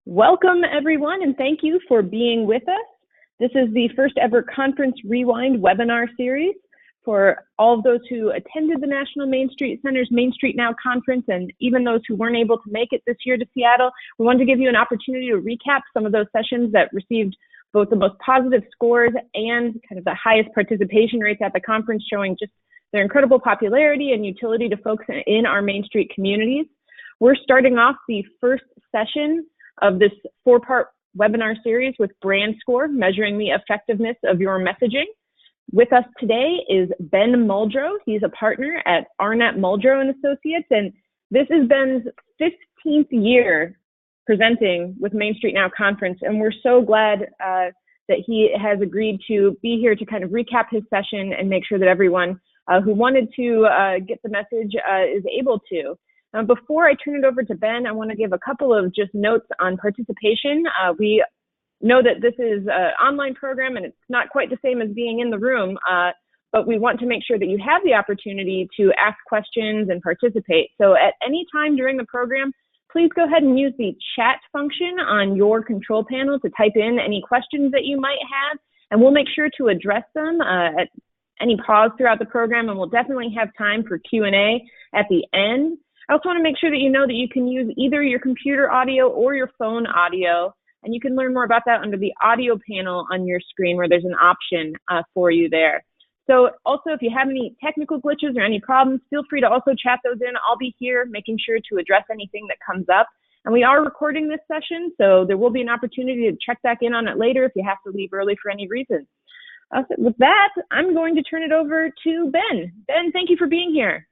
Welcome, everyone, and thank you for being with us. This is the first ever Conference Rewind webinar series for all of those who attended the National Main Street Center's Main Street Now conference, and even those who weren't able to make it this year to Seattle. We wanted to give you an opportunity to recap some of those sessions that received both the most positive scores and kind of the highest participation rates at the conference, showing just their incredible popularity and utility to folks in our Main Street communities. We're starting off the first session of this four-part webinar series with Brand Score, measuring the effectiveness of your messaging. With us today is Ben Muldrow. He's a partner at Arnett Muldrow and Associates, and this is Ben's 15th year presenting with Main Street Now Conference, and we're so glad that he has agreed to be here to kind of recap his session and make sure that everyone who wanted to get the message is able to. Before I turn it over to Ben, I want to give a couple of just notes on participation. We know that this is an online program and it's not quite the same as being in the room, but we want to make sure that you have the opportunity to ask questions and participate. So at any time during the program, please go ahead and use the chat function on your control panel to type in any questions that you might have, and we'll make sure to address them at any pause throughout the program, and we'll definitely have time for Q&A at the end. I also want to make sure that you know that you can use either your computer audio or your phone audio, and you can learn more about that under the audio panel on your screen where there's an option for you there. So also, if you have any technical glitches or any problems, feel free to also chat those in. I'll be here making sure to address anything that comes up. And we are recording this session, so there will be an opportunity to check back in on it later if you have to leave early for any reason. So with that, I'm going to turn it over to Ben. Ben, thank you for being here.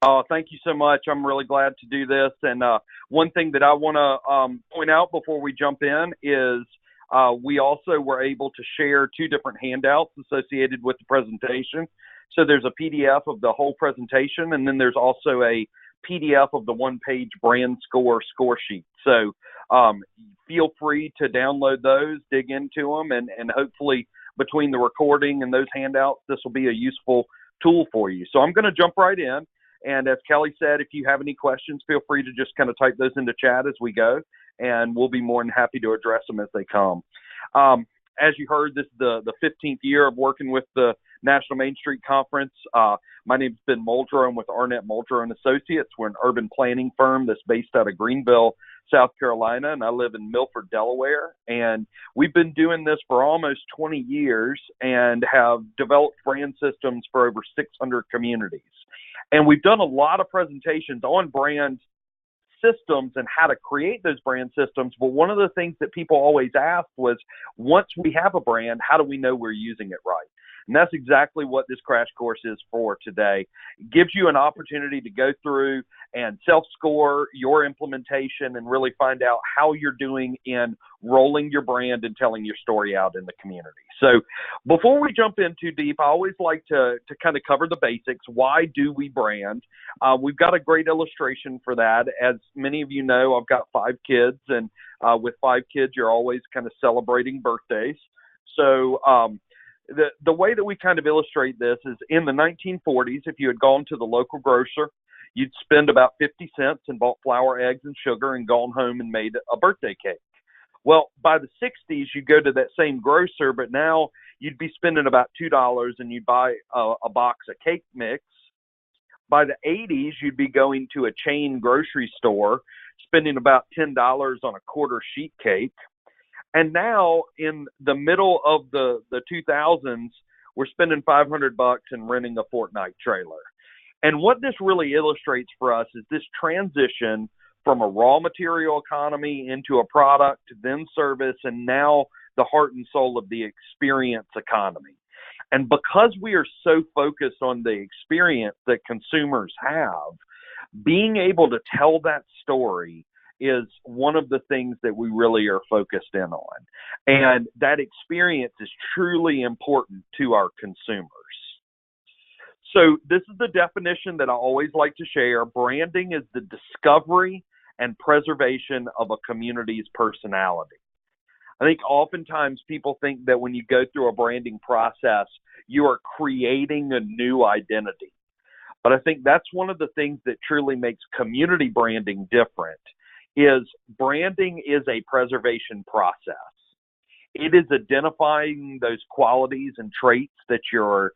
Oh, thank you so much. I'm really glad to do this. And one thing that I want to point out before we jump in is we also were able to share two different handouts associated with the presentation. So there's a PDF of the whole presentation, and then there's also a PDF of the one-page brand score sheet. So feel free to download those, dig into them, and hopefully between the recording and those handouts, this will be a useful tool for you. So I'm going to jump right in. And as Kelly said, if you have any questions, feel free to just kind of type those into chat as we go, and we'll be more than happy to address them as they come. As you heard, this is the 15th year of working with the National Main Street Conference. My name is Ben Muldrow. I'm with Arnett Muldrow and Associates. We're an urban planning firm that's based out of Greenville, South Carolina, and I live in Milford, Delaware. And we've been doing this for almost 20 years and have developed brand systems for over 600 communities. And we've done a lot of presentations on brand systems and how to create those brand systems. But one of the things that people always asked was, once we have a brand, how do we know we're using it right? And that's exactly what this crash course is for today. It gives you an opportunity to go through and self-score your implementation and really find out how you're doing in rolling your brand and telling your story out in the community. So before we jump in too deep, I always like to kind of cover the basics. Why do we brand? We've got a great illustration for that. As many of you know, I've got 5 kids, and with 5 kids, you're always kind of celebrating birthdays. So the way that we kind of illustrate this is in the 1940s, if you had gone to the local grocer, you'd spend about 50 cents and bought flour, eggs, and sugar and gone home and made a birthday cake. Well, by the 60s, you'd go to that same grocer, but now you'd be spending about $2 and you'd buy a box of cake mix. By the 80s, you'd be going to a chain grocery store, spending about $10 on a quarter sheet cake. And now in the middle of the 2000s, we're spending $500 and renting a fortnight trailer. And what this really illustrates for us is this transition from a raw material economy into a product, then service, and now the heart and soul of the experience economy. And because we are so focused on the experience that consumers have, being able to tell that story is one of the things that we really are focused in on. And that experience is truly important to our consumers. So this is the definition that I always like to share. Branding is the discovery and preservation of a community's personality. I think oftentimes people think that when you go through a branding process, you are creating a new identity. But I think that's one of the things that truly makes community branding different, is branding is a preservation process. It is identifying those qualities and traits that your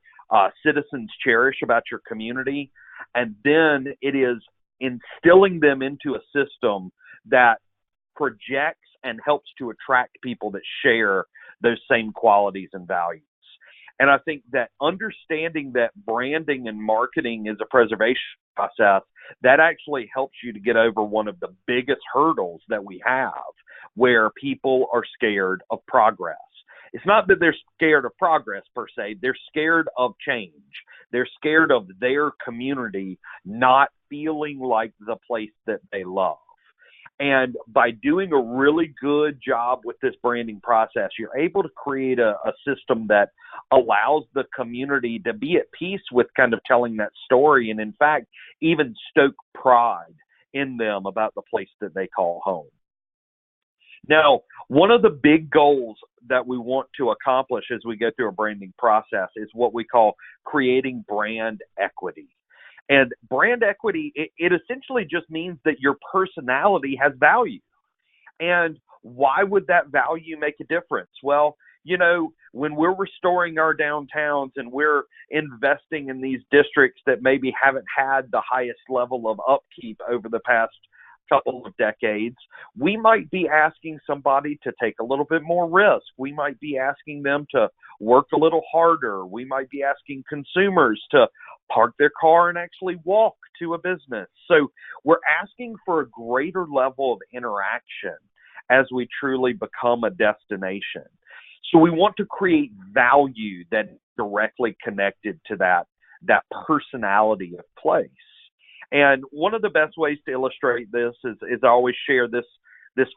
citizens cherish about your community, and then it is instilling them into a system that projects and helps to attract people that share those same qualities and values. And I think that understanding that branding and marketing is a preservation process, that actually helps you to get over one of the biggest hurdles that we have, where people are scared of progress. It's not that they're scared of progress per se, they're scared of change. They're scared of their community not feeling like the place that they love. And by doing a really good job with this branding process, you're able to create a system that allows the community to be at peace with kind of telling that story, and in fact, even stoke pride in them about the place that they call home. Now, one of the big goals that we want to accomplish as we go through a branding process is what we call creating brand equity. And brand equity, it essentially just means that your personality has value. And why would that value make a difference? Well, you know, when we're restoring our downtowns and we're investing in these districts that maybe haven't had the highest level of upkeep over the past couple of decades, we might be asking somebody to take a little bit more risk. We might be asking them to work a little harder. We might be asking consumers to park their car and actually walk to a business. So we're asking for a greater level of interaction as we truly become a destination. So we want to create value that is directly connected to that personality of place. And one of the best ways to illustrate this is I always share this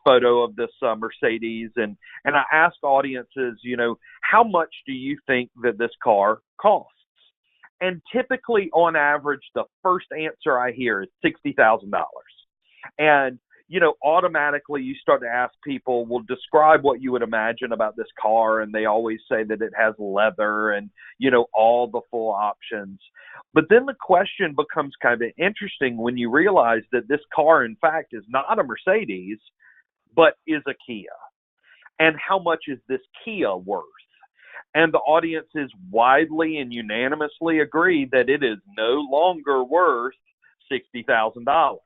photo of this Mercedes, and I ask audiences, you know, how much do you think that this car costs? And typically, on average, the first answer I hear is $60,000. And, you know, automatically you start to ask people, well, describe what you would imagine about this car. And they always say that it has leather and, you know, all the full options. But then the question becomes kind of interesting when you realize that this car, in fact, is not a Mercedes, but is a Kia. And how much is this Kia worth? And the audiences widely and unanimously agree that it is no longer worth $60,000.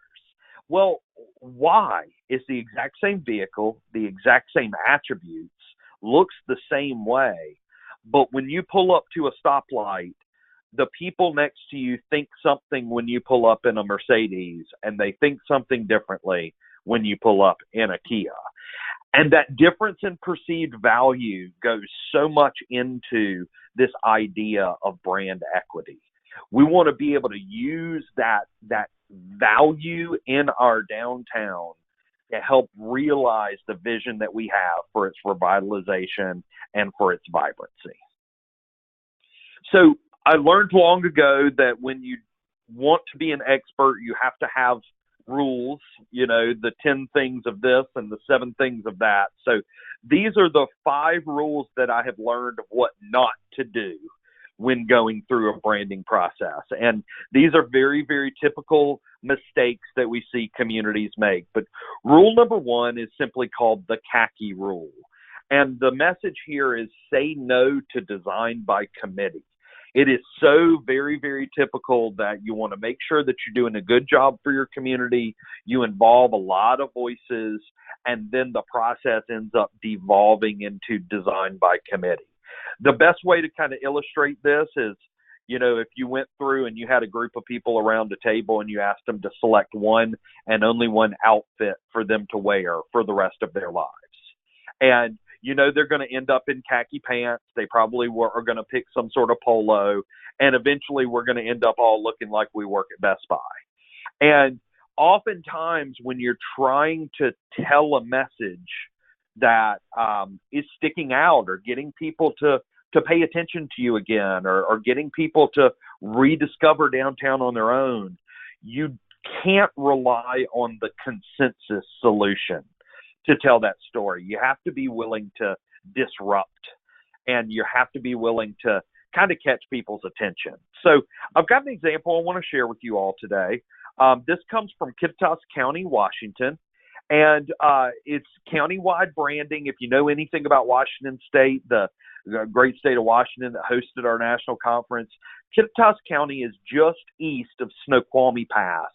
Well, why? It's the exact same vehicle, the exact same attributes, looks the same way. But when you pull up to a stoplight, the people next to you think something when you pull up in a Mercedes, and they think something differently when you pull up in a Kia. And that difference in perceived value goes so much into this idea of brand equity. We want to be able to use that value in our downtown to help realize the vision that we have for its revitalization and for its vibrancy. So I learned long ago that when you want to be an expert, you have to have rules, you know, the 10 things of this and the 7 things of that. So these are the 5 rules that I have learned of what not to do when going through a branding process. And these are very, very typical mistakes that we see communities make. But rule number 1 is simply called the khaki rule. And the message here is say no to design by committee. It is so very, very typical that you want to make sure that you're doing a good job for your community. You involve a lot of voices, and then the process ends up devolving into design by committee. The best way to kind of illustrate this is, you know, if you went through and you had a group of people around a table and you asked them to select one and only one outfit for them to wear for the rest of their lives. And you know they're going to end up in khaki pants. They probably are going to pick some sort of polo. And eventually we're going to end up all looking like we work at Best Buy. And oftentimes when you're trying to tell a message that is sticking out or getting people to pay attention to you again or getting people to rediscover downtown on their own, you can't rely on the consensus solution to tell that story. You have to be willing to disrupt, and you have to be willing to kind of catch people's attention. So I've got an example I want to share with you all today. This comes from Kittitas County, Washington, And it's countywide branding. If you know anything about Washington State, the great state of Washington that hosted our national conference, Kittitas County is just east of Snoqualmie Pass.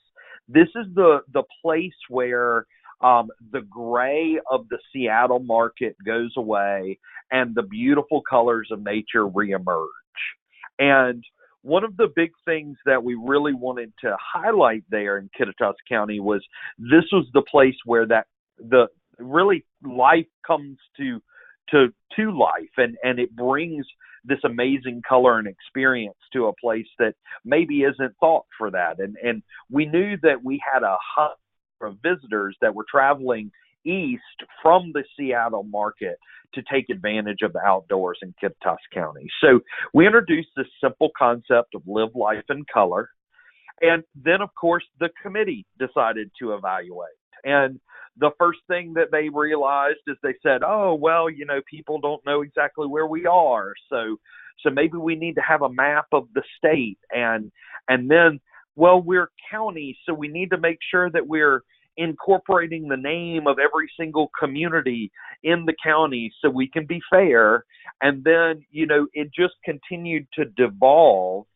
This is the place where the gray of the Seattle market goes away and the beautiful colors of nature reemerge. And one of the big things that we really wanted to highlight there in Kittitas County was this was the place where the really life comes to life, and it brings this amazing color and experience to a place that maybe isn't thought for that. And we knew that we had a hub of visitors that were traveling east from the Seattle market to take advantage of the outdoors in Kittitas County. So we introduced this simple concept of live life in color. And then, of course, the committee decided to evaluate. And the first thing that they realized is they said, oh, well, people don't know exactly where we are. So maybe we need to have a map of the state. And then, well, we're county, so we need to make sure that we're incorporating the name of every single community in the county so we can be fair. And then, it just continued to devolve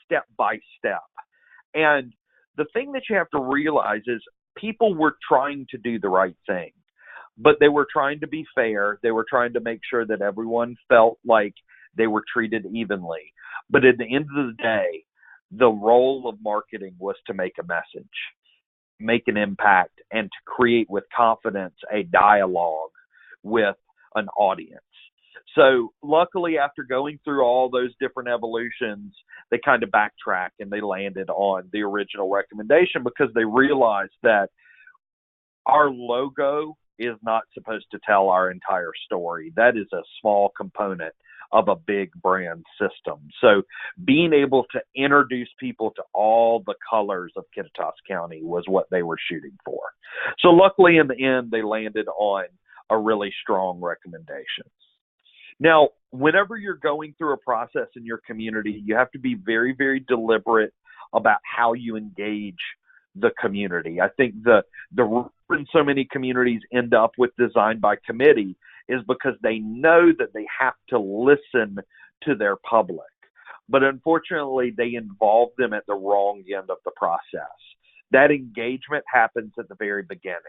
step by step. And the thing that you have to realize is people were trying to do the right thing, but they were trying to be fair. They were trying to make sure that everyone felt like they were treated evenly. But at the end of the day, the role of marketing was to make a message, make an impact, and to create with confidence a dialogue with an audience. So luckily, after going through all those different evolutions, they kind of backtracked and they landed on the original recommendation because they realized that our logo is not supposed to tell our entire story. That is a small component of a big brand system. So being able to introduce people to all the colors of Kittitas County was what they were shooting for. So luckily, in the end, they landed on a really strong recommendation. Now, whenever you're going through a process in your community, you have to be very, very deliberate about how you engage the community. I think the reason so many communities end up with design by committee is because they know that they have to listen to their public. But unfortunately, they involve them at the wrong end of the process. That engagement happens at the very beginning.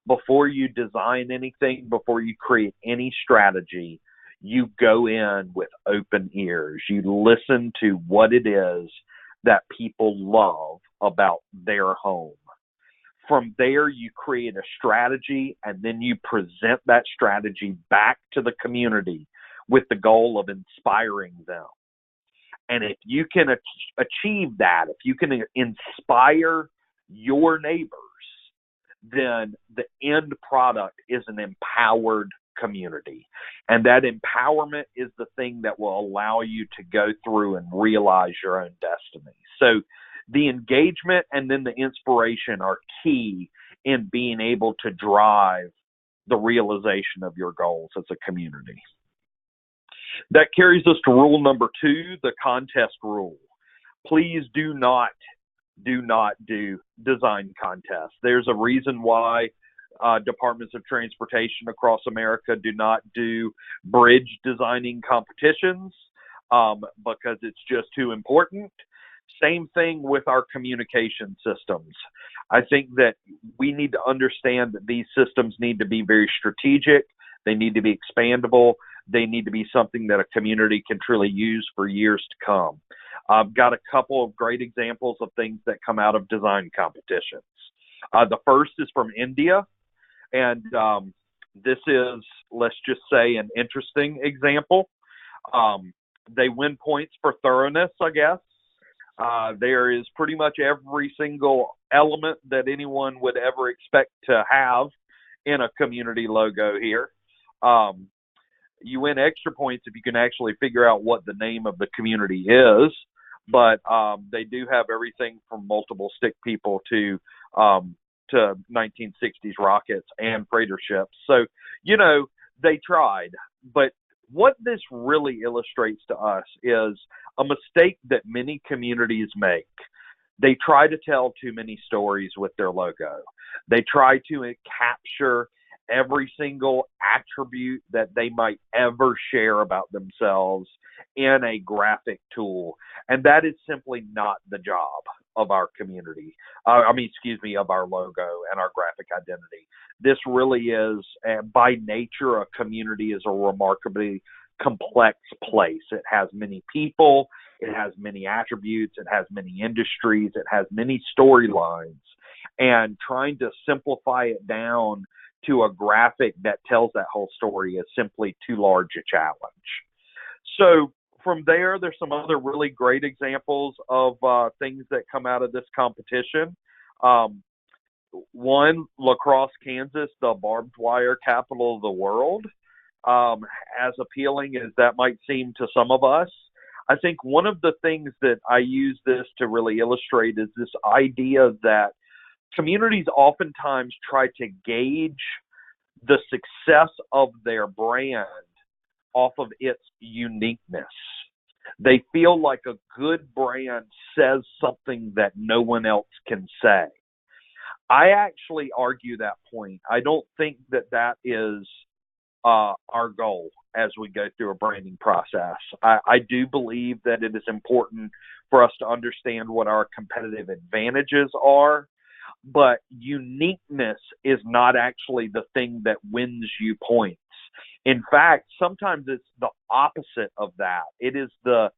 Before you design anything, before you create any strategy, you go in with open ears. You listen to what it is that people love about their home. From there, you create a strategy, and then you present that strategy back to the community with the goal of inspiring them. And if you can achieve that, if you can inspire your neighbors, then the end product is an empowered community. And that empowerment is the thing that will allow you to go through and realize your own destiny. So the engagement and then the inspiration are key in being able to drive the realization of your goals as a community. That carries us to rule number 2, the contest rule. Please do not do design contests. There's a reason why departments of transportation across America do not do bridge designing competitions because it's just too important. Same thing with our communication systems. I think that we need to understand that these systems need to be very strategic. They need to be expandable. They need to be something that a community can truly use for years to come. I've got a couple of great examples of things that come out of design competitions. The first is from India, and this is, let's just say, an interesting example. They win points for thoroughness, I guess. There is pretty much every single element that anyone would ever expect to have in a community logo here. You win extra points if you can actually figure out what the name of the community is, but they do have everything from multiple stick people to 1960s rockets and freighter ships. So, they tried. But what this really illustrates to us is a mistake that many communities make. They try to tell too many stories with their logo. They try to capture every single attribute that they might ever share about themselves in a graphic tool. And that is simply not the job of our community. Of our logo and our graphic identity. This really is, by nature, a community is a remarkably complex place. It has many people, it has many attributes, it has many industries, it has many storylines. And trying to simplify it down to a graphic that tells that whole story is simply too large a challenge. So from there's some other really great examples of things that come out of this competition. One, La Crosse, Kansas, the barbed wire capital of the world. As appealing as that might seem to some of us, I think one of the things that I use this to really illustrate is this idea that communities oftentimes try to gauge the success of their brand off of its uniqueness. They feel like a good brand says something that no one else can say. I actually argue that point. I don't think that is our goal as we go through a branding process. I do believe that it is important for us to understand what our competitive advantages are, but uniqueness is not actually the thing that wins you points. In fact, sometimes it's the opposite of that. It is the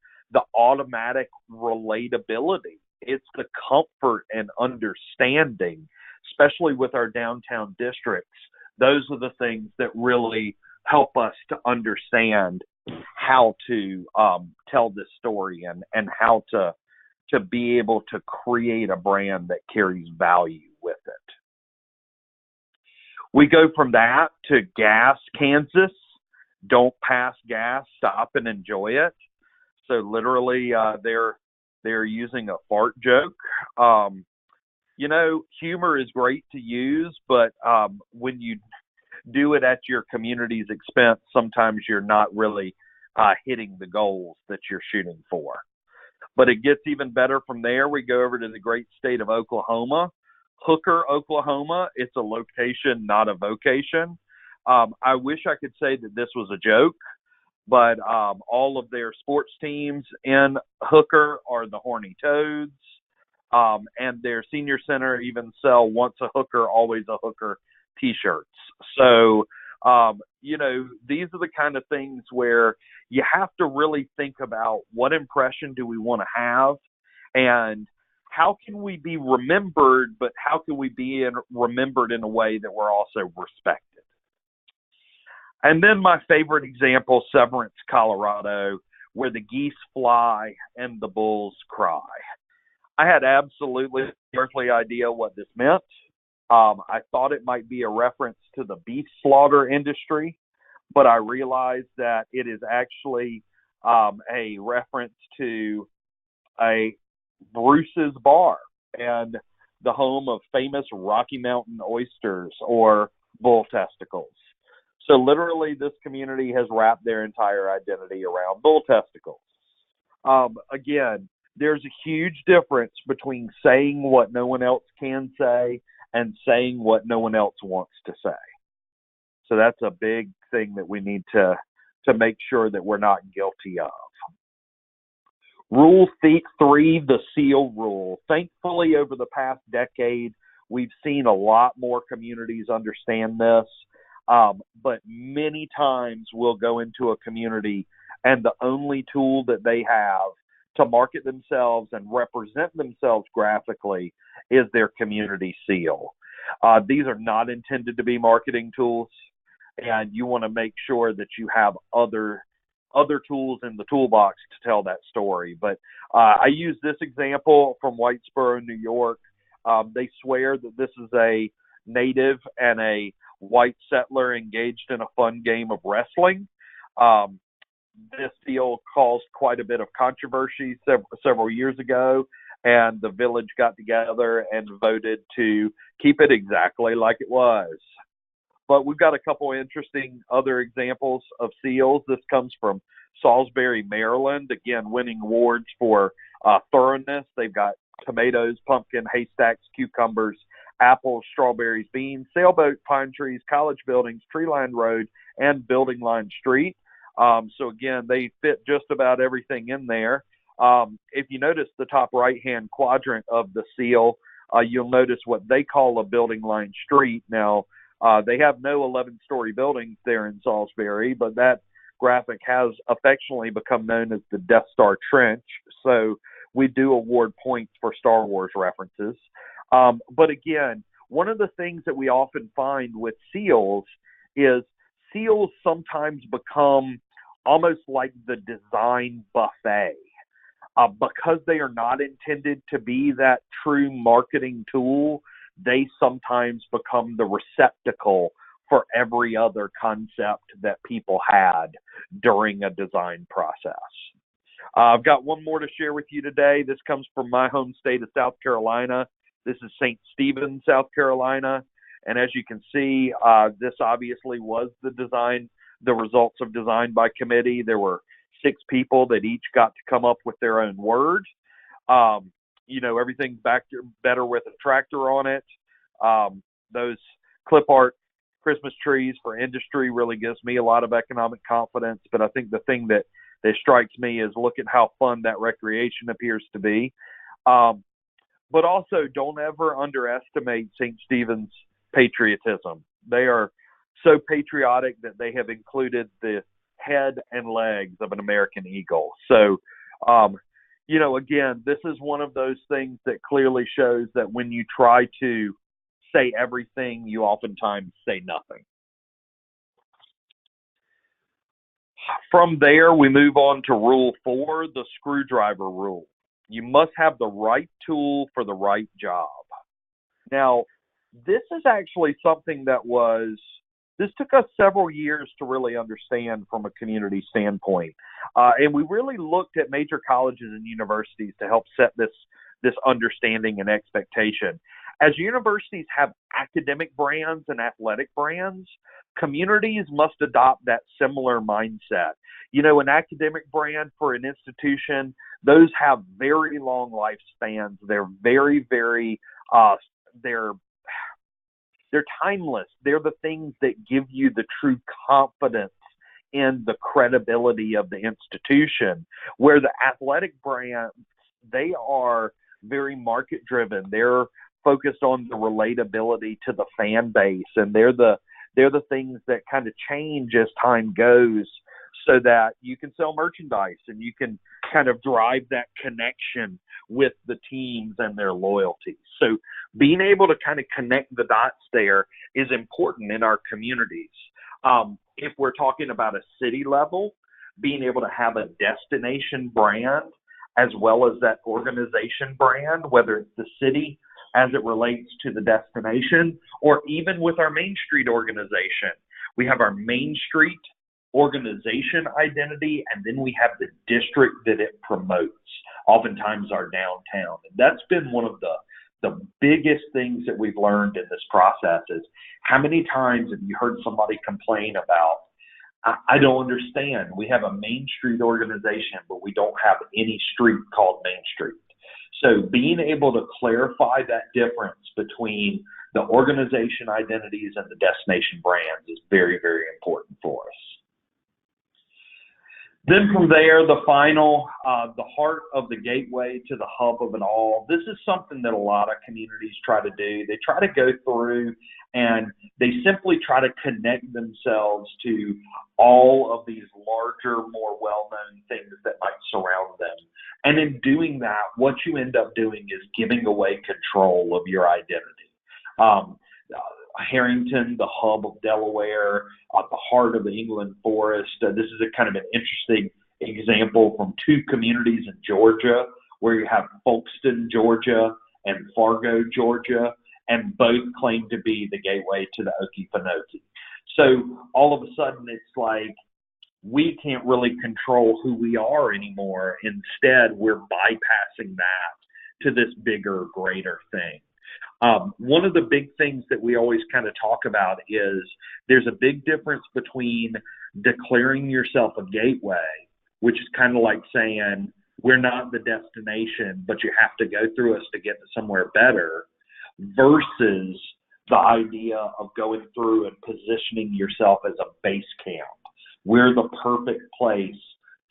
automatic relatability. It's the comfort and understanding, especially with our downtown districts. Those are the things that really help us to understand how to tell this story and how to be able to create a brand that carries value with it. We go from that to gas, Kansas. Don't pass gas, stop and enjoy it. So literally, they're using a fart joke. Humor is great to use, but when you do it at your community's expense, sometimes you're not really hitting the goals that you're shooting for. But it gets even better from there. We go over to the great state of Oklahoma. Hooker, Oklahoma. It's a location, not a vocation. I wish I could say that this was a joke, but all of their sports teams in Hooker are the Horny Toads. And their senior center even sell once a hooker, always a hooker t-shirts. So, these are the kind of things where you have to really think about what impression do we want to have and how can we be remembered, but how can we be remembered in a way that we're also respected? And then my favorite example, Severance, Colorado, where the geese fly and the bulls cry. I had absolutely no earthly idea what this meant. I thought it might be a reference to the beef slaughter industry, but I realized that it is actually a reference to a Bruce's Bar and the home of famous Rocky Mountain oysters or bull testicles. So literally this community has wrapped their entire identity around bull testicles. Again, there's a huge difference between saying what no one else can say and saying what no one else wants to say. So that's a big thing that we need to make sure that we're not guilty of. Rule 3, the seal rule. Thankfully, over the past decade, we've seen a lot more communities understand this. But many times we'll go into a community and the only tool that they have to market themselves and represent themselves graphically is their community seal. These are not intended to be marketing tools, and you want to make sure that you have other tools in the toolbox to tell that story. But I use this example from Whitesboro, New York. They swear that this is a native and a white settler engaged in a fun game of wrestling. This deal caused quite a bit of controversy several years ago, and the village got together and voted to keep it exactly like it was. But we've got a couple interesting other examples of seals. This comes from Salisbury, Maryland, again, winning awards for thoroughness. They've got tomatoes, pumpkin, haystacks, cucumbers, apples, strawberries, beans, sailboat, pine trees, college buildings, tree-lined road, and building-lined street. So again, they fit just about everything in there. If you notice the top right-hand quadrant of the seal, you'll notice what they call a building-lined street. Now, they have no 11-story buildings there in Salisbury, but that graphic has affectionately become known as the Death Star Trench. So we do award points for Star Wars references. But again, one of the things that we often find with seals is seals sometimes become almost like the design buffet. Because they are not intended to be that true marketing tool, they sometimes become the receptacle for every other concept that people had during a design process. I've got one more to share with you today. This comes from my home state of South Carolina. This is St. Stephen, South Carolina. And as you can see, this obviously was the results of design by committee. There were 6 people that each got to come up with their own word. Everything's better with a tractor on it. Those clip art Christmas trees for industry really gives me a lot of economic confidence. But I think the thing that strikes me is look at how fun that recreation appears to be. But also don't ever underestimate St. Stephen's patriotism. They are so patriotic that they have included the head and legs of an American eagle. So, again, this is one of those things that clearly shows that when you try to say everything, you oftentimes say nothing. From there, we move on to Rule 4, the screwdriver rule. You must have the right tool for the right job. Now, this is actually something this took us several years to really understand from a community standpoint. And we really looked at major colleges and universities to help set this understanding and expectation. As universities have academic brands and athletic brands, communities must adopt that similar mindset. An academic brand for an institution, those have very long lifespans. They're very, very, they're timeless. They're the things that give you the true confidence in the credibility of the institution, where the athletic brands, they are very market driven. They're focused on the relatability to the fan base, and they're the things that kind of change as time goes, so that you can sell merchandise and you can kind of drive that connection with the teams and their loyalty. So being able to kind of connect the dots there is important in our communities. If we're talking about a city level, being able to have a destination brand as well as that organization brand, whether it's the city as it relates to the destination, or even with our Main Street organization. We have our Main Street organization identity, and then we have the district that it promotes, oftentimes our downtown. And that's been one of the biggest things that we've learned in this process is how many times have you heard somebody complain about, I don't understand. We have a Main Street organization, but we don't have any street called Main Street. So being able to clarify that difference between the organization identities and the destination brands is very, very important for us. Then from there, the final, the heart of the gateway to the hub of it all. This is something that a lot of communities try to do. They try to go through and they simply try to connect themselves to all of these larger, more well-known things that might surround them. And in doing that, what you end up doing is giving away control of your identity. Harrington, the hub of Delaware, the heart of the England Forest. This is a kind of an interesting example from 2 communities in Georgia, where you have Folkston, Georgia, and Fargo, Georgia, and both claim to be the gateway to the Okefenokee. So all of a sudden, it's like we can't really control who we are anymore. Instead, we're bypassing that to this bigger, greater thing. One of the big things that we always kind of talk about is there's a big difference between declaring yourself a gateway, which is kind of like saying, we're not the destination, but you have to go through us to get to somewhere better, versus the idea of going through and positioning yourself as a base camp. We're the perfect place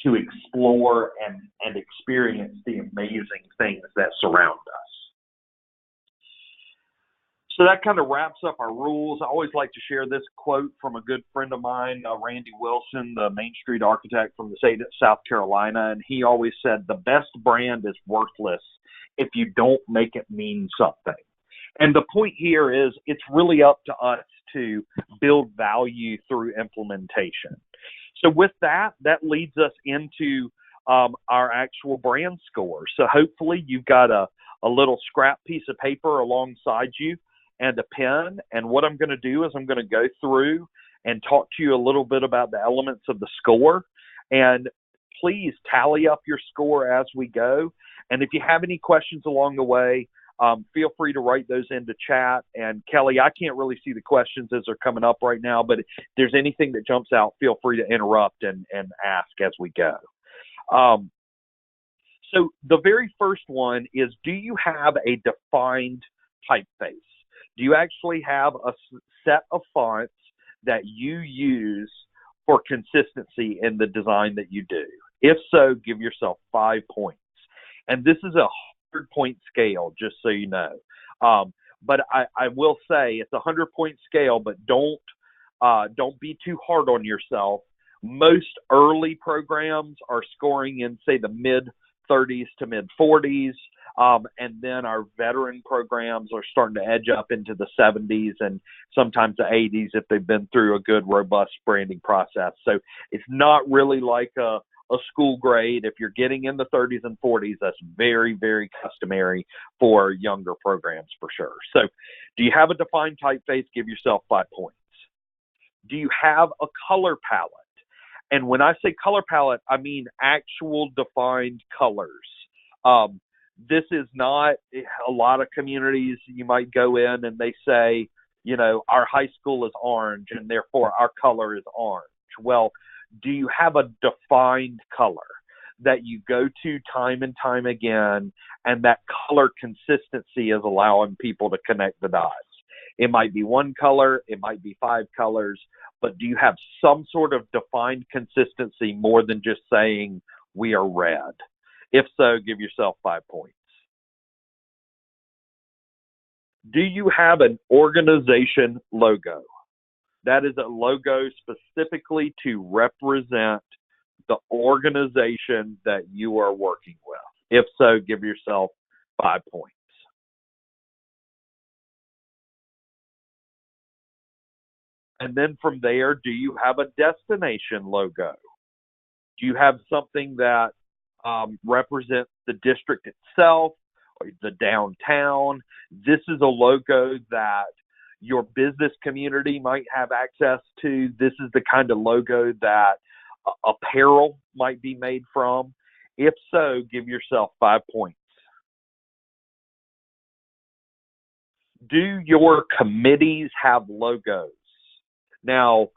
to explore and experience the amazing things that surround us. So that kind of wraps up our rules. I always like to share this quote from a good friend of mine, Randy Wilson, the Main Street architect from the state of South Carolina. And he always said, the best brand is worthless if you don't make it mean something. And the point here is it's really up to us to build value through implementation. So with that, that leads us into our actual brand score. So hopefully you've got a little scrap piece of paper alongside you and a pen. And what I'm going to do is I'm going to go through and talk to you a little bit about the elements of the score. And please tally up your score as we go. And if you have any questions along the way, feel free to write those into chat. And Kelly, I can't really see the questions as they're coming up right now, but if there's anything that jumps out, feel free to interrupt and ask as we go. So the very first one is, do you have a defined typeface? Do you actually have a set of fonts that you use for consistency in the design that you do? If so, give yourself 5 points. And this is a 100-point scale, just so you know. But I will say it's a 100-point scale, but don't be too hard on yourself. Most early programs are scoring in, say, the mid-30s to mid-40s. And then our veteran programs are starting to edge up into the 70s and sometimes the 80s if they've been through a good, robust branding process. So it's not really like a school grade. If you're getting in the 30s and 40s, that's very, very customary for younger programs for sure. So do you have a defined typeface? Give yourself 5 points. Do you have a color palette? And when I say color palette, I mean actual defined colors. This is not a lot of communities. You might go in and they say, you know, our high school is orange and therefore our color is orange. Well, do you have a defined color that you go to time and time again, and that color consistency is allowing people to connect the dots? It might be one color, it might be 5 colors, but do you have some sort of defined consistency more than just saying we are red? If so, give yourself 5 points. Do you have an organization logo? That is a logo specifically to represent the organization that you are working with. If so, give yourself 5 points. And then from there, do you have a destination logo? Do you have something that represents the district itself or the downtown? This is a logo that your business community might have access to. This is the kind of logo that apparel might be made from. If so, give yourself 5 points. Do your committees have logos? Now,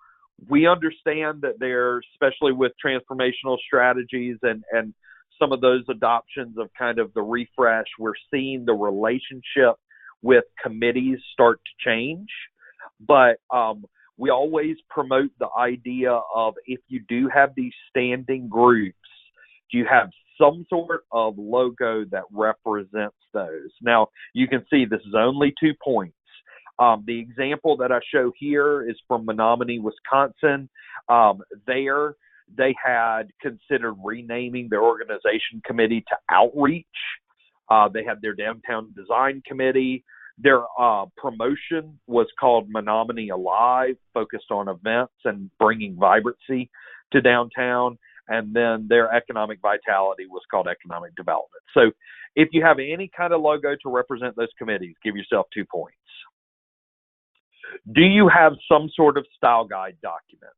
we understand that there, especially with transformational strategies and some of those adoptions of kind of the refresh, we're seeing the relationship with committees start to change. But we always promote the idea of, if you do have these standing groups, do you have some sort of logo that represents those? Now, you can see this is only 2 points. The example that I show here is from Menominee, Wisconsin. There, they had considered renaming their organization committee to Outreach. They had their downtown design committee. Their promotion was called Menominee Alive, focused on events and bringing vibrancy to downtown. And then their economic vitality was called Economic Development. So if you have any kind of logo to represent those committees, give yourself 2 points. Do you have some sort of style guide document?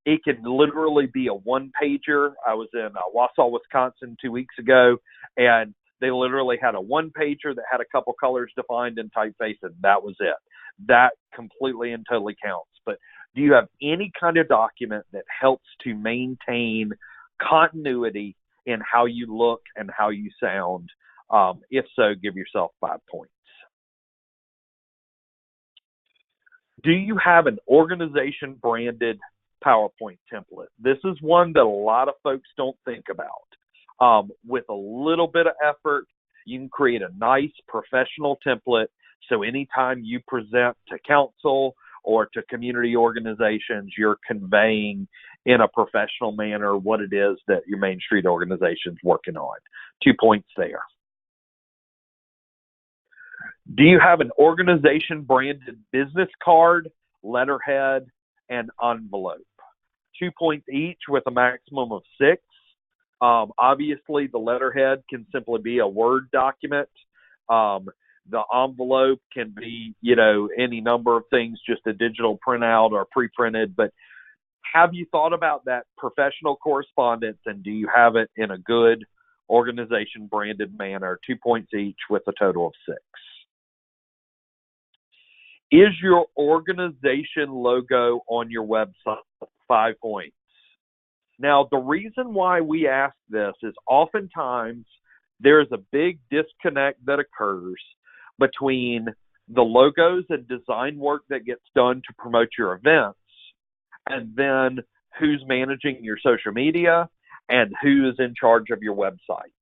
It can literally be a one-pager. I was in Wausau, Wisconsin 2 weeks ago, and they literally had a one-pager that had a couple colors defined in typeface, and that was it. That completely and totally counts. But do you have any kind of document that helps to maintain continuity in how you look and how you sound. If so, give yourself 5 points. Do you have an organization branded PowerPoint template? This is one that a lot of folks don't think about. With a little bit of effort, you can create a nice professional template. So anytime you present to council or to community organizations, you're conveying in a professional manner what it is that your Main Street organization is working on. 2 points there. Do you have an organization branded business card, letterhead, and envelope? 2 points each with a maximum of 6. Obviously, the letterhead can simply be a Word document. The envelope can be, any number of things, just a digital printout or pre-printed. But have you thought about that professional correspondence, and do you have it in a good organization branded manner? 2 points each with a total of 6. Is your organization logo on your website? 5 points. Now, the reason why we ask this is oftentimes there's a big disconnect that occurs between the logos and design work that gets done to promote your events, and then who's managing your social media and who is in charge of your website.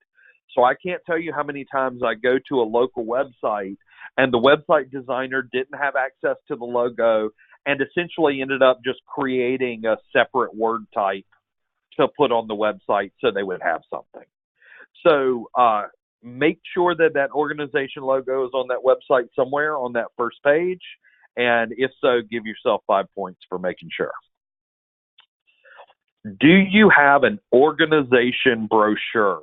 So I can't tell you how many times I go to a local website and the website designer didn't have access to the logo and essentially ended up just creating a separate word type to put on the website so they would have something. So make sure that that organization logo is on that website somewhere on that first page. And if so, give yourself 5 points for making sure. Do you have an organization brochure?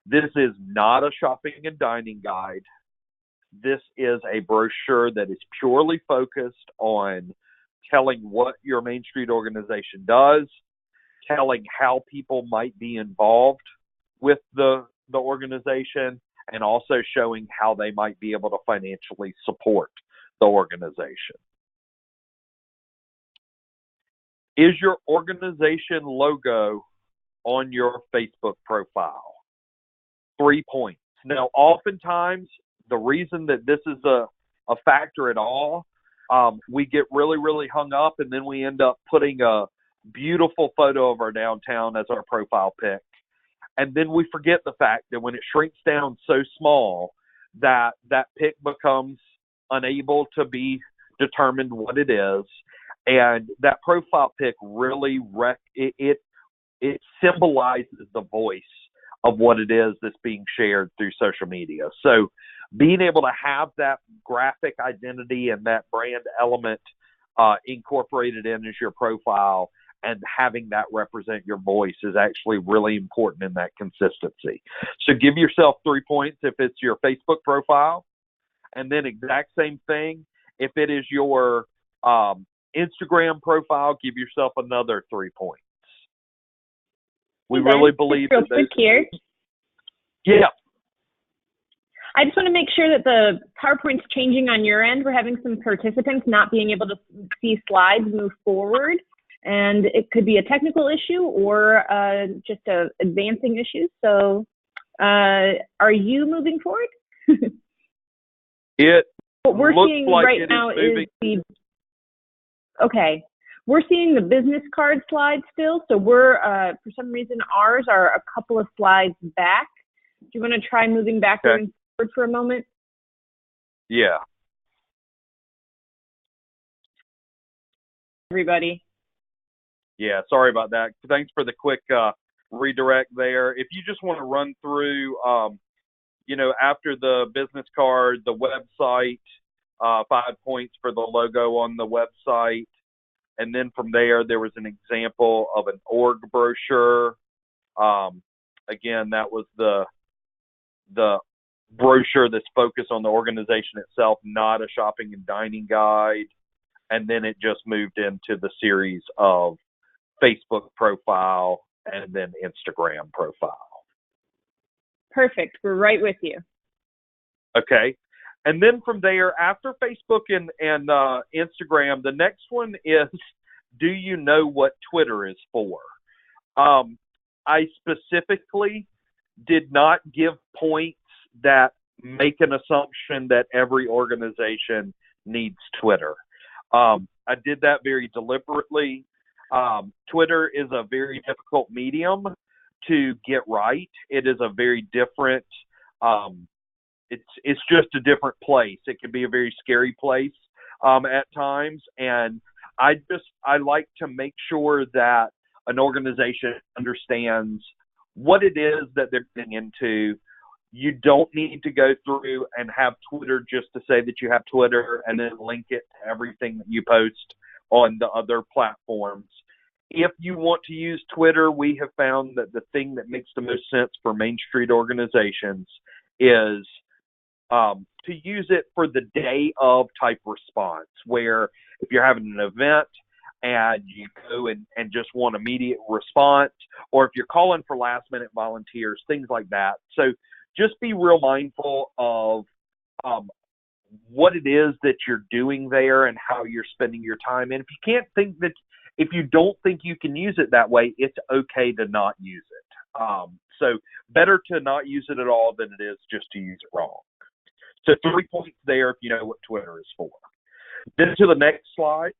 This is not a shopping and dining guide. This is a brochure that is purely focused on telling what your Main Street organization does, telling how people might be involved with the organization, and also showing how they might be able to financially support the organization. Is your organization logo on your Facebook profile? 3 points. Now, oftentimes, the reason that this is a factor at all, we get really, really hung up, and then we end up putting a beautiful photo of our downtown as our profile pic. And then we forget the fact that when it shrinks down so small that that pic becomes unable to be determined what it is. And that profile pic really, it symbolizes the voice of what it is that's being shared through social media. So being able to have that graphic identity and that brand element incorporated in as your profile and having that represent your voice is actually really important in that consistency. So give yourself 3 points if it's your Facebook profile. And then exact same thing, if it is your Instagram profile, give yourself another 3 points. We really believe that those here. Yeah. I just want to make sure that the PowerPoint's changing on your end. We're having some participants not being able to see slides move forward, and it could be a technical issue or just a advancing issue. So are you moving forward? What we're seeing like right now is okay. We're seeing the business card slide still, so we're, for some reason, ours are a couple of slides back. Do you want to try moving backward and forward for a moment? Yeah. Everybody. Yeah, sorry about that. Thanks for the quick redirect there. If you just want to run through, after the business card, the website, 5 points for the logo on the website. And then from there was an example of an org brochure. Again, that was the brochure that's focused on the organization itself, not a shopping and dining guide. And then it just moved into the series of Facebook profile and then Instagram profile. Perfect. We're right with you. Okay. And then from there, after Facebook and Instagram, the next one is, do you know what Twitter is for? I specifically did not give points that make an assumption that every organization needs Twitter. I did that very deliberately. Twitter is a very difficult medium to get right. It is a very different, it's just a different place. It can be a very scary place at times, and I like to make sure that an organization understands what it is that they're getting into. You don't need to go through and have Twitter just to say that you have Twitter and then link it to everything that you post on the other platforms. If you want to use Twitter, we have found that the thing that makes the most sense for Main Street organizations is to use it for the day of type response, where if you're having an event and you go and just want immediate response, or if you're calling for last minute volunteers, things like that. So just be real mindful of what it is that you're doing there and how you're spending your time. And if you don't think you can use it that way, it's okay to not use it. So better to not use it at all than it is just to use it wrong. So 3 points there if you know what Twitter is for. Then to the next slide.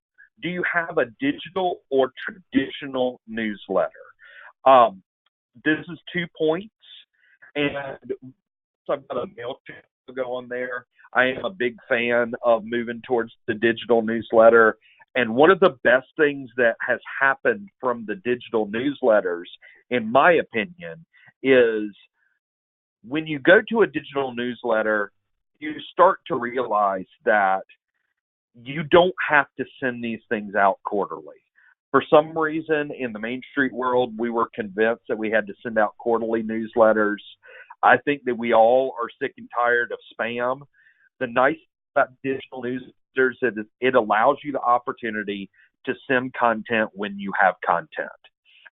Do you have a digital or traditional newsletter? This is 2 points. And so I've got a MailChimp logo on there. I am a big fan of moving towards the digital newsletter. And one of the best things that has happened from the digital newsletters, in my opinion, is when you go to a digital newsletter, you start to realize that you don't have to send these things out quarterly. For some reason, in the Main Street world, we were convinced that we had to send out quarterly newsletters. I think that we all are sick and tired of spam. The nice thing about digital newsletters is it allows you the opportunity to send content when you have content.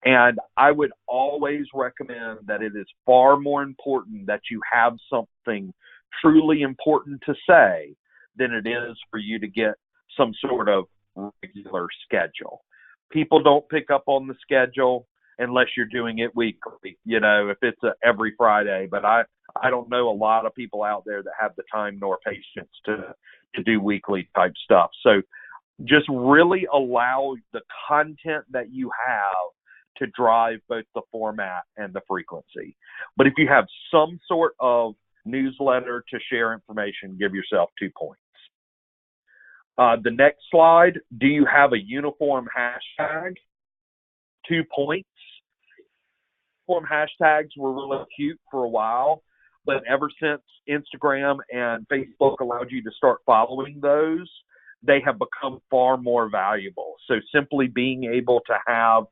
And I would always recommend that it is far more important that you have something truly important to say than it is for you to get some sort of regular schedule. People don't pick up on the schedule unless you're doing it weekly, if it's every Friday. But I don't know a lot of people out there that have the time nor patience to do weekly type stuff. So just really allow the content that you have to drive both the format and the frequency. But if you have some sort of newsletter to share information, give yourself 2 points. The next slide, do you have a uniform hashtag? 2 points. Uniform hashtags were really cute for a while, but ever since Instagram and Facebook allowed you to start following those, they have become far more valuable. So simply being able to have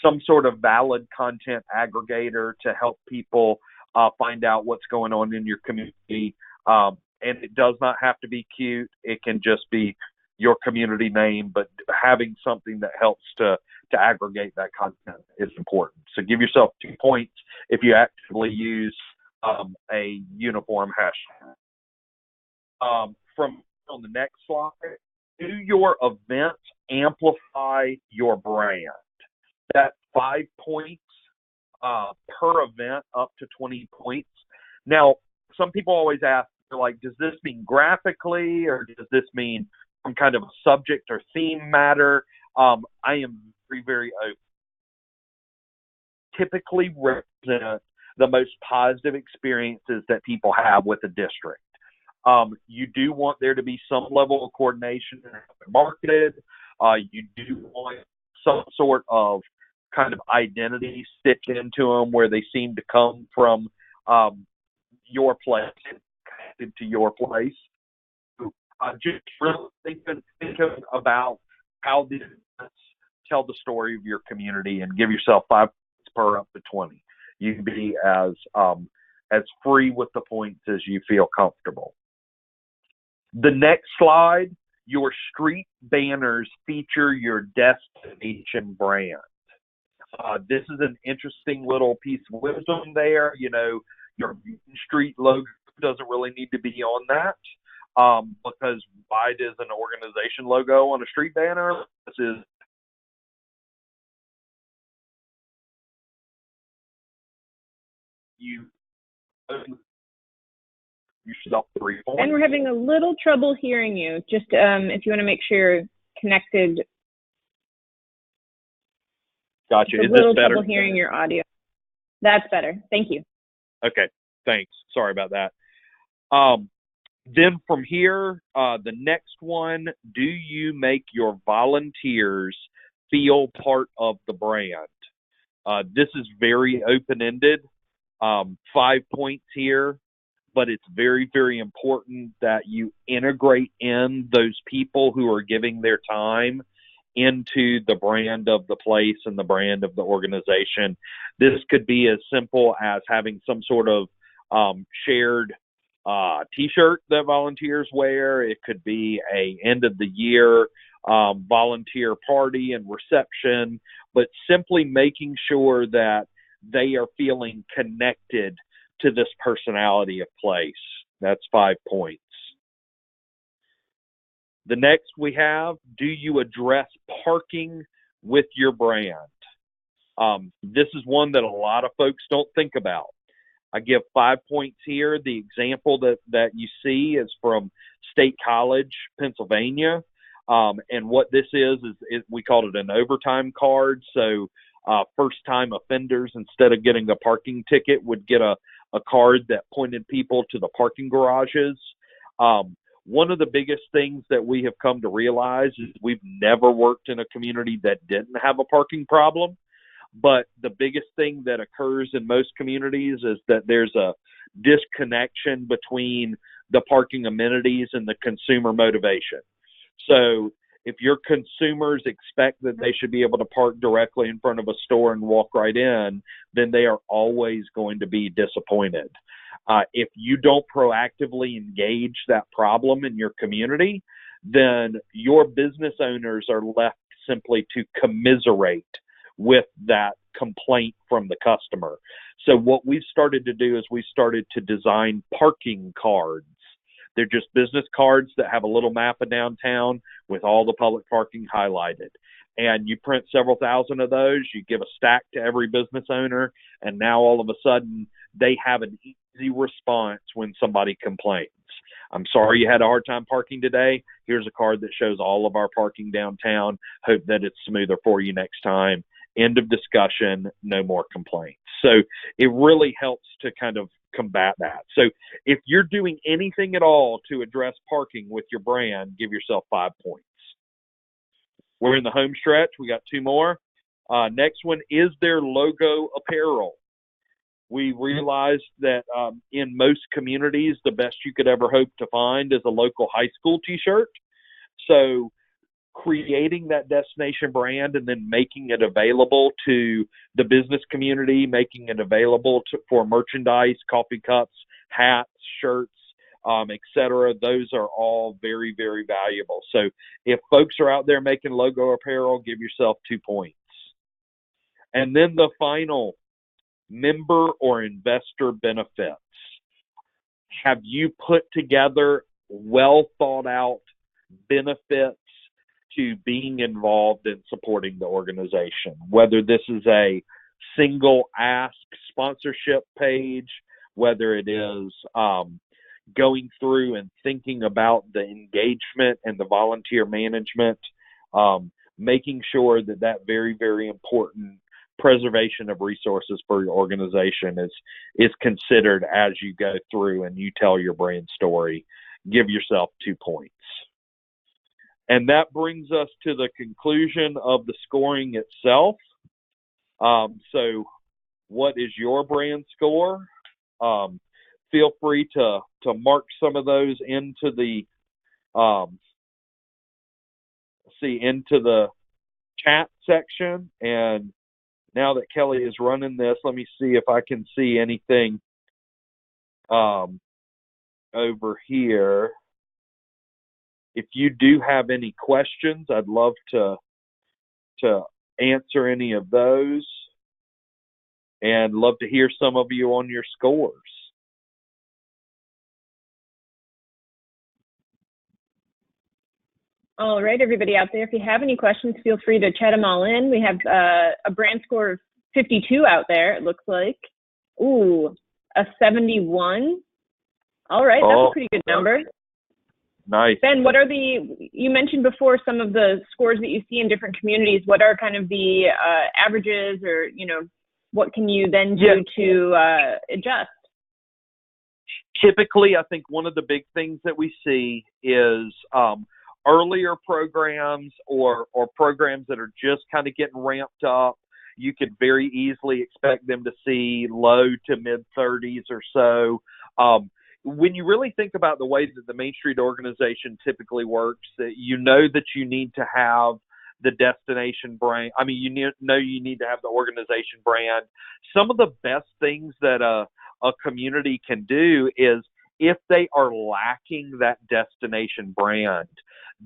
some sort of valid content aggregator to help people find out what's going on in your community. And it does not have to be cute. It can just be your community name, but having something that helps to aggregate that content is important. So give yourself 2 points if you actively use a uniform hashtag. From on the next slide, do your events amplify your brand? That's 5 points per event, up to 20 points. Now, some people always ask, like, does this mean graphically, or does this mean some kind of a subject or theme matter? I am very, very open. Typically represent the most positive experiences that people have with a district. You do want there to be some level of coordination and marketed. You do want some sort of kind of identity stitched into them where they seem to come from your place, connected to your place. Just really thinking about how these tell the story of your community, and give yourself 5 points per up to 20. You can be as free with the points as you feel comfortable. The next slide, your street banners feature your destination brand. This is an interesting little piece of wisdom there. Your street logo doesn't really need to be on that, because why does an organization logo on a street banner? This is you yourself 3 points. And we're having a little trouble hearing you. Just if you want to make sure you're connected. Gotcha. It's a little trouble hearing your audio. That's better. Thank you. Okay. Thanks. Sorry about that. Then from here, the next one, do you make your volunteers feel part of the brand? This is very open-ended. 5 points here, but it's very, very important that you integrate in those people who are giving their time into the brand of the place and the brand of the organization. This could be as simple as having some sort of shared T-shirt that volunteers wear. It could be a end of the year volunteer party and reception, but simply making sure that they are feeling connected to this personality of place. That's 5 points. The next we have, do you address parking with your brand? This is one that a lot of folks don't think about. I give 5 points here. The example that you see is from State College, Pennsylvania. And what this is we called it an overtime card. So first-time offenders, instead of getting a parking ticket, would get a card that pointed people to the parking garages. One of the biggest things that we have come to realize is we've never worked in a community that didn't have a parking problem. But the biggest thing that occurs in most communities is that there's a disconnection between the parking amenities and the consumer motivation. So if your consumers expect that they should be able to park directly in front of a store and walk right in, then they are always going to be disappointed. If you don't proactively engage that problem in your community, then your business owners are left simply to commiserate with that complaint from the customer. So what we've started to do is we started to design parking cards. They're just business cards that have a little map of downtown with all the public parking highlighted. And you print several thousand of those, you give a stack to every business owner, and now all of a sudden they have an easy response when somebody complains. I'm sorry you had a hard time parking today. Here's a card that shows all of our parking downtown. Hope that it's smoother for you next time. End of discussion, no more complaints. So it really helps to kind of combat that. So if you're doing anything at all to address parking with your brand, give yourself 5 points. We're in the home stretch. We got 2 more. Next one, is there logo apparel? We realized that in most communities, the best you could ever hope to find is a local high school T-shirt. So creating that destination brand and then making it available to the business community, making it available for merchandise, coffee cups, hats, shirts, etc. Those are all very, very valuable. So if folks are out there making logo apparel, give yourself 2 points. And then the final, member or investor benefits. Have you put together well thought out benefits to being involved in supporting the organization? Whether this is a single ask sponsorship page, whether it is going through and thinking about the engagement and the volunteer management, making sure that very, very important preservation of resources for your organization is considered as you go through and you tell your brand story. Give yourself 2 points. And that brings us to the conclusion of the scoring itself. So what is your brand score? Feel free to mark some of those into the into the chat section. And now that Kelly is running this, let me see if I can see anything over here. If you do have any questions, I'd love to answer any of those, and love to hear some of you on your scores. All right, everybody out there, if you have any questions, feel free to chat them all in. We have a brand score of 52 out there, it looks like. Ooh, A 71. All right, that's a pretty good number. Nice. Ben, you mentioned before some of the scores that you see in different communities. What are kind of the averages, or, what can you then do to adjust? Typically, I think one of the big things that we see is earlier programs or programs that are just kind of getting ramped up. You could very easily expect them to see low to mid 30s or so. When you really think about the way that the Main Street organization typically works, that you need to have the destination brand. I mean, you need to have the organization brand. Some of the best things that a community can do is, if they are lacking that destination brand,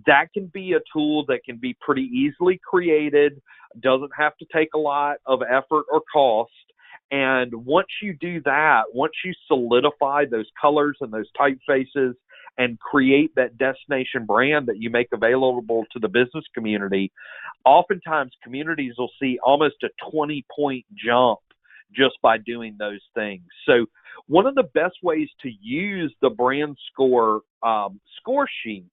that can be a tool that can be pretty easily created, doesn't have to take a lot of effort or cost. And once you do that, once you solidify those colors and those typefaces and create that destination brand that you make available to the business community, oftentimes communities will see almost a 20-point jump just by doing those things. So one of the best ways to use the brand score score sheet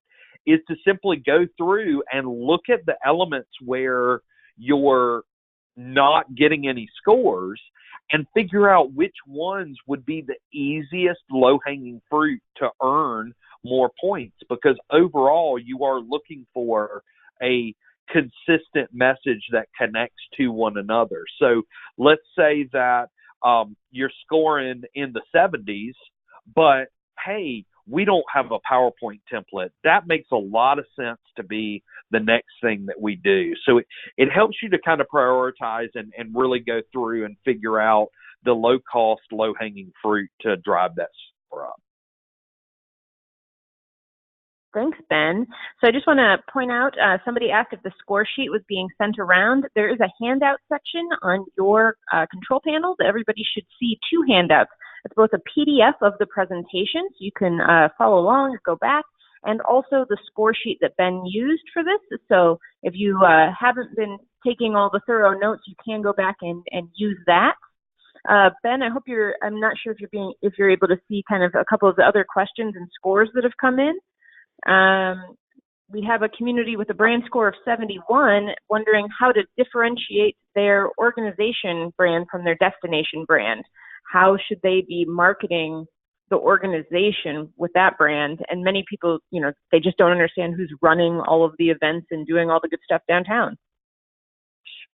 is to simply go through and look at the elements where you're not getting any scores and figure out which ones would be the easiest low-hanging fruit to earn more points, because overall you are looking for a consistent message that connects to one another. So let's say that you're scoring in the 70s, but hey, we don't have a PowerPoint template. That makes a lot of sense to be the next thing that we do. So it helps you to kind of prioritize and really go through and figure out the low-cost, low-hanging fruit to drive that score up. Thanks, Ben. So I just want to point out, somebody asked if the score sheet was being sent around. There is a handout section on your control panel that everybody should see. 2 handouts. It's both a PDF of the presentation, so you can follow along or go back, and also the score sheet that Ben used for this. So if you haven't been taking all the thorough notes, you can go back and use that. Ben, I'm not sure if you're able to see kind of a couple of the other questions and scores that have come in. We have a community with a brand score of 71 wondering how to differentiate their organization brand from their destination brand. How should they be marketing the organization with that brand? And many people, they just don't understand who's running all of the events and doing all the good stuff downtown.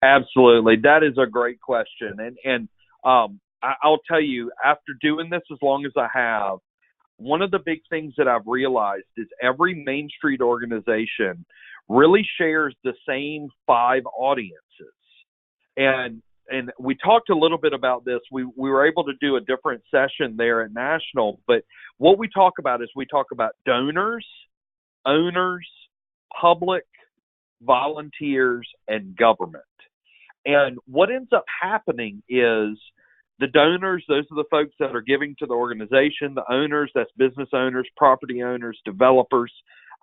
Absolutely. That is a great question. And I'll tell you, after doing this as long as I have, one of the big things that I've realized is every Main Street organization really shares the same 5 audiences. And we talked a little bit about this. We were able to do a different session there at National, but what we talk about donors, owners, public, volunteers, and government. And what ends up happening is the donors, those are the folks that are giving to the organization. The owners, that's business owners, property owners, developers.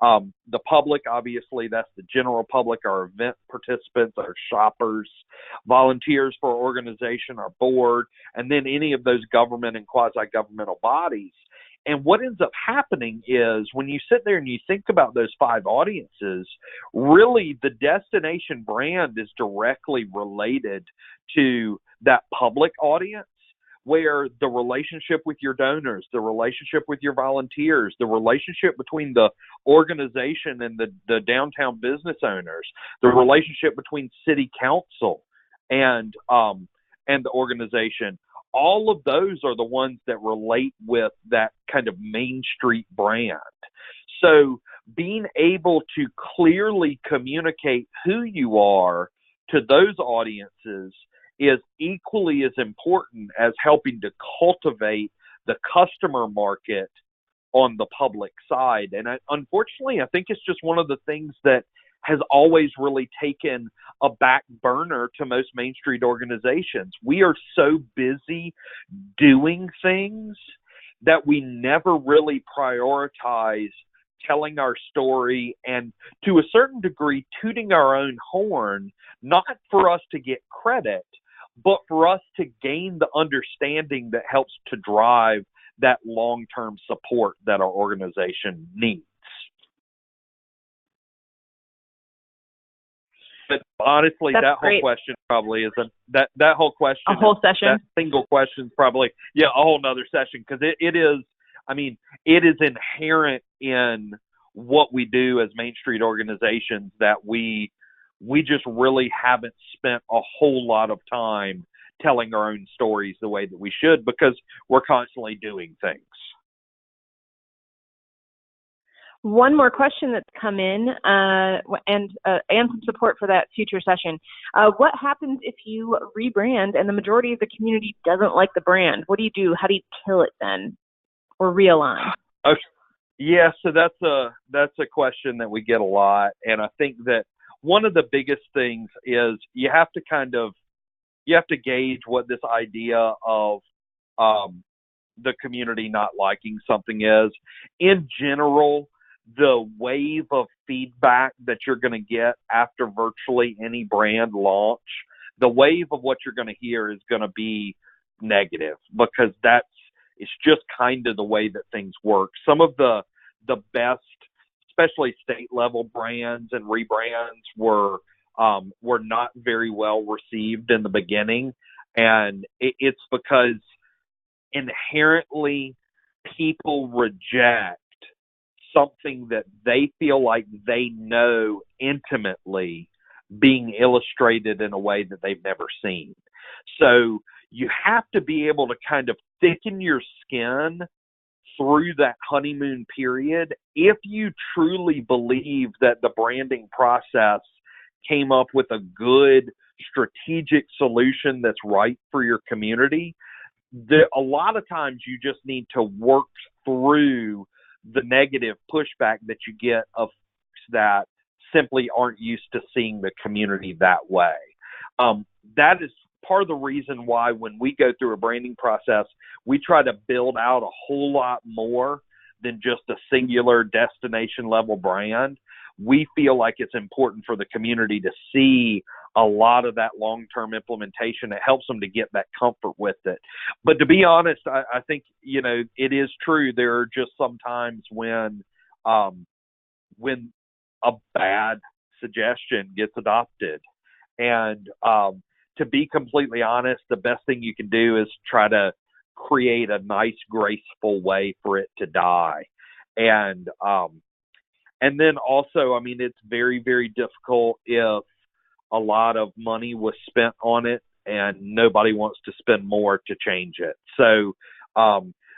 The public, obviously, that's the general public, our event participants, our shoppers. Volunteers for our organization, our board, and then any of those government and quasi-governmental bodies. And what ends up happening is when you sit there and you think about those 5 audiences, really the destination brand is directly related to that public audience, where the relationship with your donors, the relationship with your volunteers, the relationship between the organization and the downtown business owners, the relationship between city council and the organization, all of those are the ones that relate with that kind of Main Street brand. So being able to clearly communicate who you are to those audiences is equally as important as helping to cultivate the customer market on the public side. And unfortunately, I think it's just one of the things that has always really taken a back burner to most Main Street organizations. We are so busy doing things that we never really prioritize telling our story and, to a certain degree, tooting our own horn, not for us to get credit, but for us to gain the understanding that helps to drive that long-term support that our organization needs. But honestly, That's that great. whole question probably isn't that whole question. A whole session. That single question is probably a whole nother session, because it is. I mean, it is inherent in what we do as Main Street organizations that we just really haven't spent a whole lot of time telling our own stories the way that we should, because we're constantly doing things. One more question that's come in, and some support for that future session. What happens if you rebrand and the majority of the community doesn't like the brand? What do you do? How do you kill it then, or realign? Okay. Yeah, so that's a question that we get a lot, and I think that one of the biggest things is you have to gauge what this idea of the community not liking something is. In general, the wave of feedback that you're going to get after virtually any brand launch, the wave of what you're going to hear is going to be negative, because it's just kind of the way that things work. Some of the best, especially state level brands and rebrands, were not very well received in the beginning, and it's because inherently people reject something that they feel like they know intimately being illustrated in a way that they've never seen. So you have to be able to kind of thicken your skin through that honeymoon period if you truly believe that the branding process came up with a good strategic solution that's right for your community. A lot of times you just need to work through the negative pushback that you get of folks that simply aren't used to seeing the community that way. That is part of the reason why when we go through a branding process, we try to build out a whole lot more than just a singular destination level brand. We feel like it's important for the community to see a lot of that long-term implementation. It helps them to get that comfort with it. But to be honest, I think, it is true. There are just some times when a bad suggestion gets adopted. And to be completely honest, the best thing you can do is try to create a nice, graceful way for it to die. And then also, I mean, it's very, very difficult if a lot of money was spent on it and nobody wants to spend more to change it. So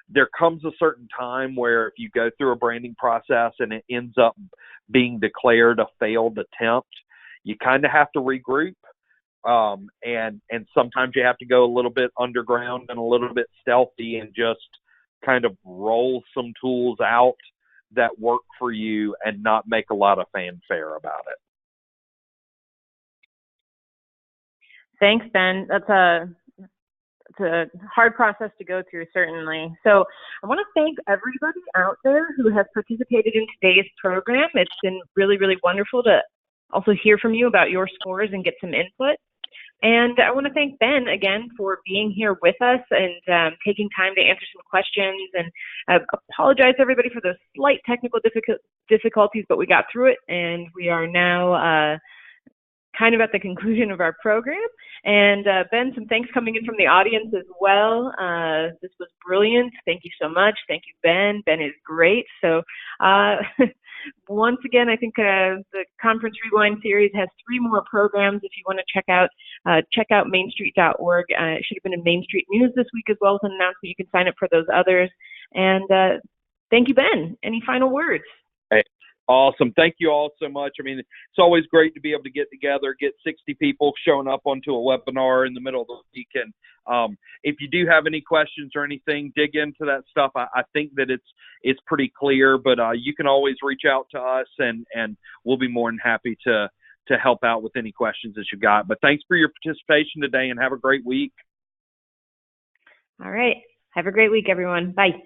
there comes a certain time where if you go through a branding process and it ends up being declared a failed attempt, you kind of have to regroup. And sometimes you have to go a little bit underground and a little bit stealthy and just kind of roll some tools out that work for you and not make a lot of fanfare about it. Thanks, Ben. It's a hard process to go through, certainly. So I want to thank everybody out there who has participated in today's program. It's been really, really wonderful to also hear from you about your scores and get some input. And I want to thank Ben again for being here with us and taking time to answer some questions. And I apologize to everybody for those slight technical difficulties, but we got through it, and we are now kind of at the conclusion of our program. And Ben, some thanks coming in from the audience as well. This was brilliant. Thank you so much. Thank you, Ben. Ben is great. So once again, I think the Conference Rewind series has 3 more programs. If you want to check out mainstreet.org. It should have been in Main Street News this week as well as an announcement. You can sign up for those others. And thank you, Ben. Any final words? Hey, awesome. Thank you all so much. I mean, it's always great to be able to get together, get 60 people showing up onto a webinar in the middle of the week. And if you do have any questions or anything, dig into that stuff. I think that it's pretty clear, but you can always reach out to us and we'll be more than happy to help out with any questions that you've got. But thanks for your participation today and have a great week. All right. Have a great week, everyone. Bye.